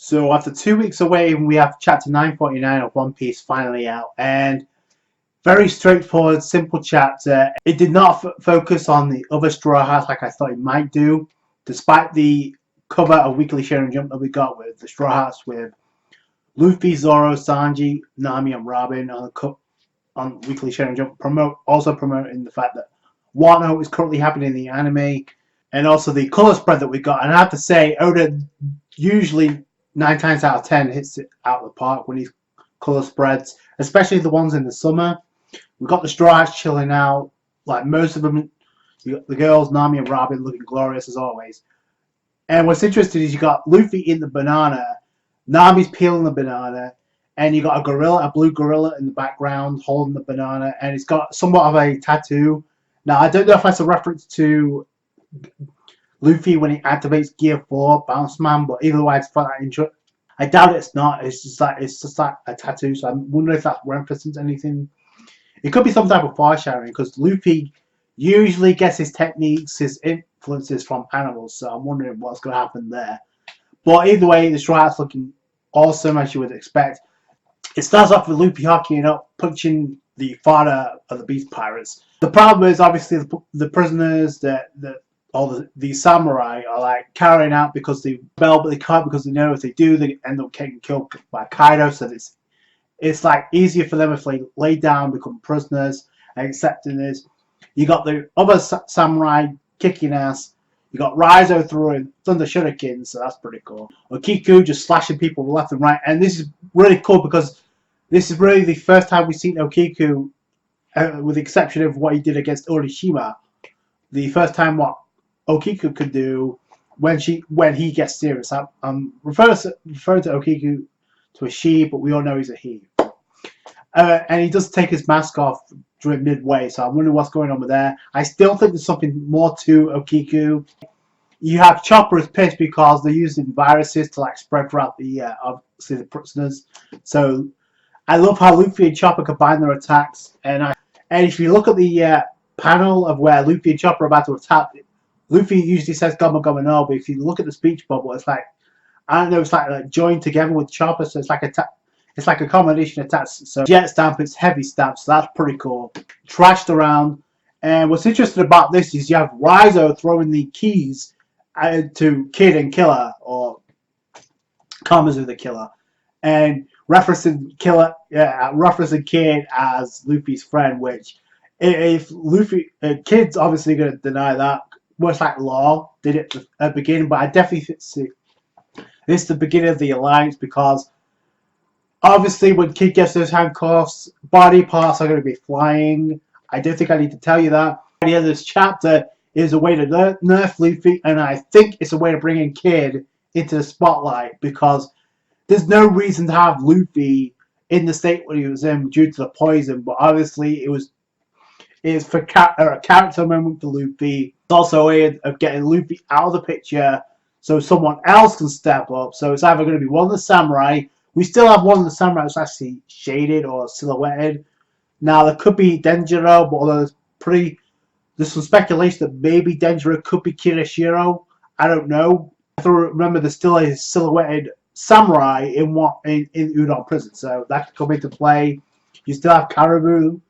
So after 2 weeks away, we have chapter 949 of One Piece finally out, and very straightforward, simple chapter. It did not focus on the other Straw Hats like I thought it might do, despite the cover of Weekly Shonen Jump that we got with the Straw Hats with Luffy, Zoro, Sanji, Nami, and Robin on Weekly Shonen Jump, also promoting the fact that Wano is currently happening in the anime, and also the color spread that we got. And I have to say, Oda usually 9 times out of 10 hits it out of the park when these color spreads, especially the ones in the summer. We've got the Straw Hats chilling out, like most of them. You got the girls, Nami and Robin, looking glorious as always. And what's interesting is you got Luffy in the banana, Nami's peeling the banana, and you got a blue gorilla in the background holding the banana, and it's got somewhat of a tattoo. Now I don't know if that's a reference to Luffy when he activates Gear 4 Bounce Man, but either way, I find that interesting. I doubt it's not. It's just like a tattoo. So I'm wondering if that's referencing anything. It could be some type of foreshadowing because Luffy usually gets his techniques, his influences from animals. So I'm wondering what's going to happen there. But either way, the Straw Hat's looking awesome as you would expect. It starts off with Luffy hockeying up, punching the father of the Beast Pirates. The problem is obviously the prisoners the samurai are like carrying out because they rebel, but they can't because they know if they do, they end up getting killed by Kaido. So it's like easier for them if they lay down, become prisoners, and accepting this. You got the other samurai kicking ass. You got Raizo throwing Thunder Shuriken, so that's pretty cool. Okiku just slashing people left and right, and this is really cool because this is really the first time we've seen Okiku, with the exception of what he did against Orishima. The first time what Okiku could do when he gets serious. I'm referring to Okiku to a she, but we all know he's a he. And he does take his mask off during midway, so I'm wondering what's going on with there. I still think there's something more to Okiku. You have Chopper is pissed because they're using viruses to like spread throughout obviously the prisoners. So I love how Luffy and Chopper combine their attacks, and if you look at the panel of where Luffy and Chopper are about to attack, Luffy usually says "Goma Goma no," but if you look at the speech bubble, it's like I don't know, it's like joined together with Chopper, so it's like a combination of attacks. So Jet Stamp, it's heavy stamp, so that's pretty cool. Trashed around, and what's interesting about this is you have Raizo throwing the keys to Kid and Killer, or Kamazu the Killer, and referencing Kid as Luffy's friend. Which, if Luffy Kid's obviously going to deny that. Much like Law did it at the beginning, but I definitely see this is the beginning of the alliance because obviously when Kid gets those handcuffs, body parts are going to be flying. I don't think I need to tell you that. The end of this chapter is a way to nerf Luffy, and I think it's a way to bring in Kid into the spotlight because there's no reason to have Luffy in the state where he was in due to the poison, but obviously it's for a character moment for Luffy. It's also a way of getting Luffy out of the picture so someone else can step up. So it's either going to be one of the samurai. We still have one of the samurai that's actually shaded or silhouetted. Now there could be Denjiro, but although there's some speculation that maybe Denjiro could be Kirishiro. I don't know. I have to remember there's still a silhouetted samurai in Udon prison, so that could come into play. You still have Caribou,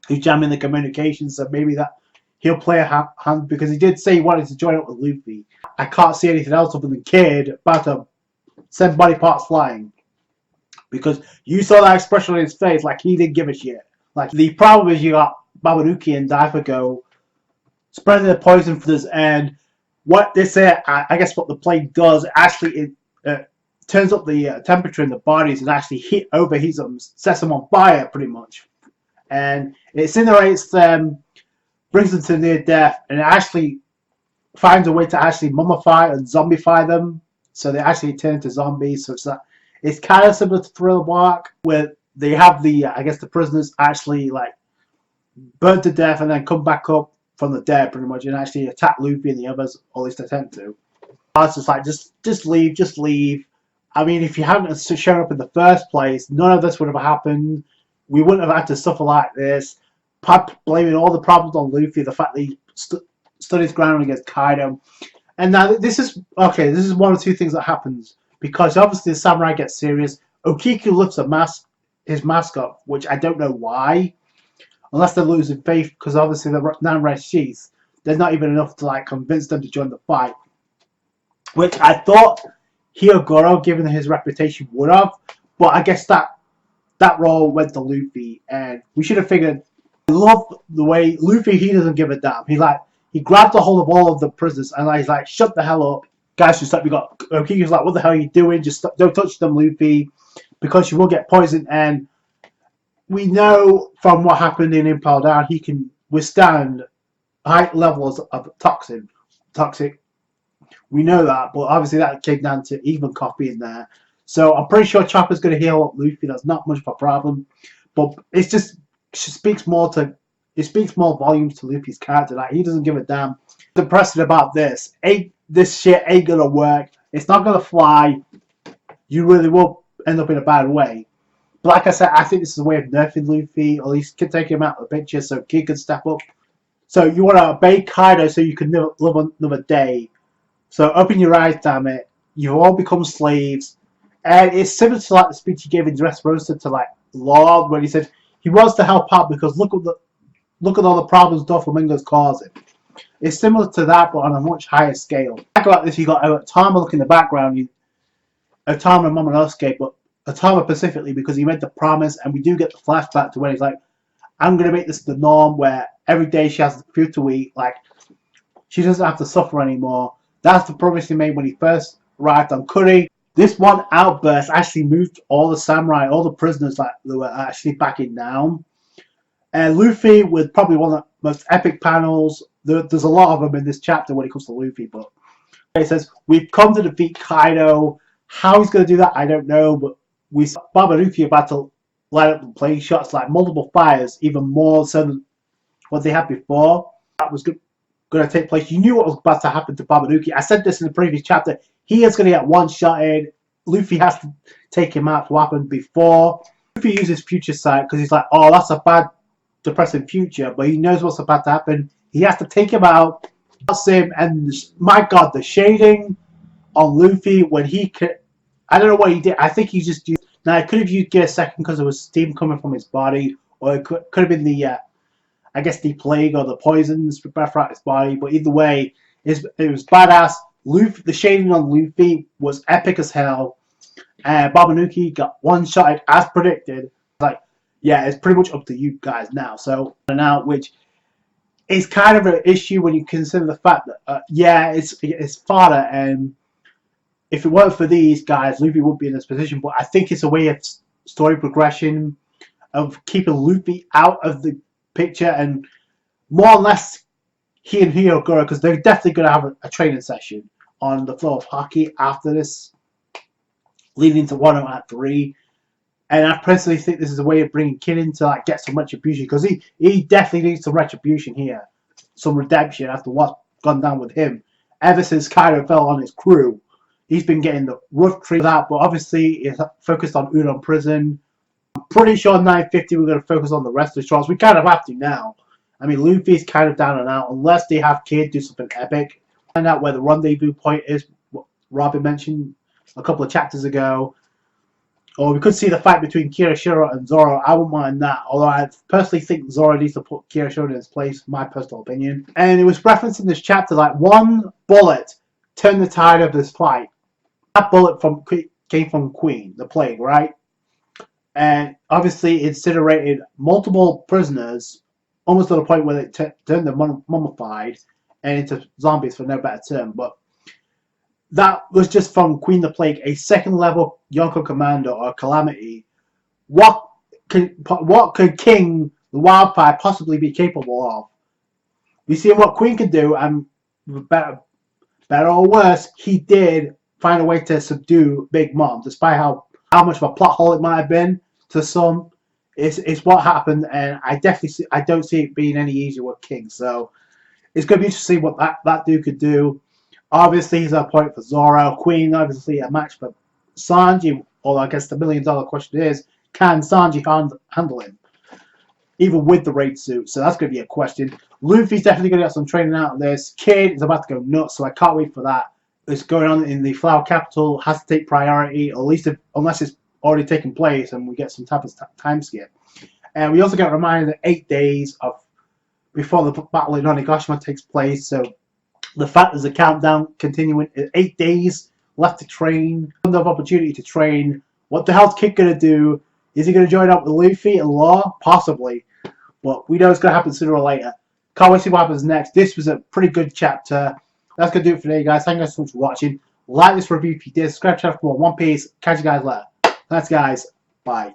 who's jamming the communications, so maybe that he'll play a hand because he did say he wanted to join up with Luffy. I can't see anything else other than Kid about to send body parts flying because you saw that expression on his face like he didn't give a shit. Like the problem is you got Babadook and Daifuku spreading the poison for this, and what they say, I guess what the plague does, actually it turns up the temperature in the bodies and actually overheats them, sets them on fire pretty much. And it incinerates them, brings them to near death, and it actually finds a way to actually mummify and zombify them, so they actually turn into zombies. So it's kind of similar to Thriller Bark, where they have the prisoners actually like burn to death and then come back up from the dead pretty much and actually attack Luffy and the others, or at least attempt to. It's just like just leave. I mean, if you hadn't shown up in the first place, none of this would have happened. We wouldn't have had to suffer like this. Blaming all the problems on Luffy, the fact that he stood his ground against Kaido. And now this is one or two things that happens. because obviously the samurai gets serious. Okiku lifts his mask up, which I don't know why, unless they're losing faith, because obviously the Nanrai Sheaths, there's not even enough to like convince them to join the fight, which I thought Hyogoro, given his reputation, would have, but I guess that role went to Luffy, and we should have figured. I love the way Luffy, he doesn't give a damn. He grabbed a hold of all of the prisoners and he's like, shut the hell up. Guys, just like, we got Okiku's like, what the hell are you doing? Just stop, don't touch them, Luffy, because you will get poisoned. And we know from what happened in Impel Down, he can withstand high levels of toxic. We know that, but obviously that came down to even copy in there. So I'm pretty sure Chopper's going to heal up Luffy. That's not much of a problem, but it's just speaks more volumes to Luffy's character. Like, he doesn't give a damn. The precedent about this shit ain't gonna work. It's not gonna fly. You really will end up in a bad way. But like I said, I think this is a way of nerfing Luffy, or at least take him out of the picture so Kid can step up. So you want to obey Kaido so you can live another day. So open your eyes, damn it. You've all become slaves. And it's similar to like the speech he gave in Dressrosa to like Lord, when he said he wants to help out because look at all the problems Doflamingo's causing. It's similar to that, but on a much higher scale. Like about this, you got Otama look in the background, Otama and Momonosuke, but Otama specifically because he made the promise, and we do get the flashback to when he's like, I'm going to make this the norm where every day she has food to eat, like, she doesn't have to suffer anymore. That's the promise he made when he first arrived on Kuri. This one outburst actually moved all the samurai, all the prisoners that were actually backing down. And Luffy, with probably one of the most epic panels, there's a lot of them in this chapter when it comes to Luffy, but it says, we've come to defeat Kaido. How he's going to do that, I don't know, but we saw Babaruki about to light up the play shots, like multiple fires, even more so than what they had before. That was going to take place. You knew what was about to happen to Babaruki. I said this in the previous chapter. He is going to get one shot in. Luffy has to take him out for what happened before. Luffy uses future sight because he's like, oh, that's a bad, depressing future, but he knows what's about to happen. He has to take him out. That's him, and my God, the shading on Luffy when he could, I don't know what he did. I think he just used. Now, it could have used Gear Second because there was steam coming from his body, or it could have been the, I guess, the plague or the poisons spread throughout his body. But either way, it was badass. Luffy, the shading on Luffy was epic as hell. Babanuki got one shot as predicted. Like, yeah, it's pretty much up to you guys now. So now, which is kind of an issue when you consider the fact that, yeah, it's fodder, and if it weren't for these guys, Luffy would be in this position. But I think it's a way of story progression, of keeping Luffy out of the picture, and more or less he and Hyogoro, because they're definitely going to have a training session on the floor of hockey after this, leading to 1 at 3. And I personally think this is a way of bringing Kid in to like get some retribution, because he definitely needs some retribution here, some redemption after what's gone down with him. Ever since Kaido fell on his crew, he's been getting the rough treatment out, but obviously it's focused on Udon Prison. I'm pretty sure 950 we're going to focus on the rest of the shows. We kind of have to now. I mean, Luffy's kind of down and out, unless they have Kid do something epic. Find out where the rendezvous point is, what Robin mentioned a couple of chapters ago. Or we could see the fight between Kirishiro and Zoro. I wouldn't mind that, although I personally think Zoro needs to put Kirishiro in his place, my personal opinion. And it was referenced in this chapter, like, one bullet turned the tide of this fight. That bullet came from Queen, the plague, right? And obviously it incinerated multiple prisoners, almost to the point where they turned them mummified and into zombies, for no better term. But that was just from Queen the Plague, a second level Yonko Commando or Calamity. What could King the Wildfire possibly be capable of? We see what Queen could do, and better or worse, he did find a way to subdue Big Mom, despite how much of a plot hole it might have been to some. It's what happened, and I don't see it being any easier with King. So it's going to be interesting to see what that dude could do. Obviously, he's a point for Zoro. Queen, obviously, a match for Sanji. Although I guess the $1 million question is, can Sanji handle him, even with the raid suit? So that's going to be a question. Luffy's definitely going to get some training out of this. Kid is about to go nuts, so I can't wait for that. is going on in the Flower Capital has to take priority, at least unless it's already taken place and we get some type of time skip. And we also get reminded that 8 days before the battle in Onigashima takes place. So the fact there's a countdown continuing, 8 days left to train, window of opportunity to train. What the hell's Kid gonna do? Is he gonna join up with Luffy and Law? Possibly, but we know it's gonna happen sooner or later. Can't wait to see what happens next. This was a pretty good chapter. That's gonna do it for today, guys. Thank you guys so much for watching. Like this review if you did. Subscribe to the channel for more One Piece. Catch you guys later. Thanks, guys. Bye.